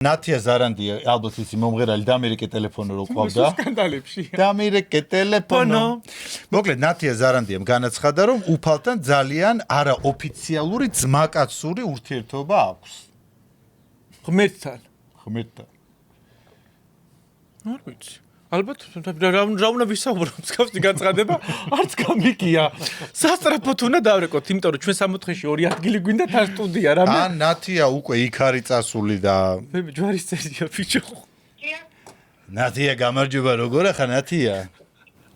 ნათია ზარანდია ალბათ ისი მომღერალი დამერეკე ტელეფონო რო ყავდა. სკანდალებში. დამერეკე ტელეფონო. მოკლედ ნათია ზარანდიამ განაცხადა რომ უფალთან ძალიან არაოფიციალური ძმაკაცური ურთიერთობა აქვს. ღმერთთან. ღმერთთან. არ ვიცი. ალბათ რა უნდა ვისაუბრო მსგავსი განცხადება არც გამიგია. სასწრაფოდ უნდა დავრეკოთ, იმიტომ რომ ჩვენ 60-ში ორი ადგილი გვინდა თან სტუდია რამე. ან ნათია უკვე იქ არის წასული და მე ჯვარის წერია ბიჭო. ნათია გამარჯობა როგორ ახლა ნათია?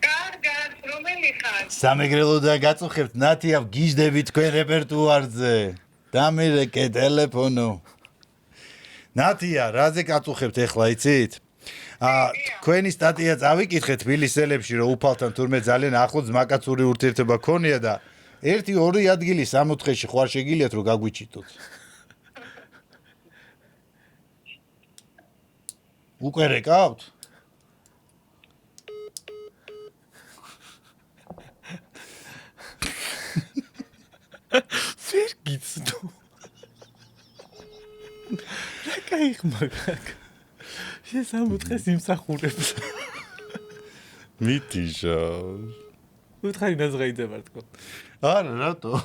კარგად, რომელი ხარ? სამეგრელო და გაწუხებთ ნათია გიждდები თქვენ რეპერტუარზე. დამერეკე ტელეფონო. ნათია, რაზე გაწუხებთ ახლა იცით? თქვენი სტატია წავიკითხეთ თბილისელებში რომ უფალთან თურმე ძალიან ახლო ძმაკაცური ურთიერთობა ქონია და 1-2 ადგილი 60-ში ხوار შეგიძლიათ რომ გაგვიჩიტოთ. უკვე რეკავთ? ვერ გიცნო. რა кайხმაგ. შესამუთხეს იმსახურებს. მითიშა. უთხარი ნაზღაიძე ვარ თქო. არა, რატო?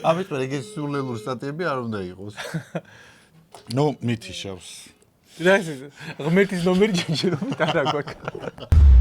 ამიტომ ეგ სულელურ სტატიები არ უნდა იყოს. ნუ მითიშავს. რა ეს ღმერთის ნომერი ჯერჯერობით არ აგვაქვს.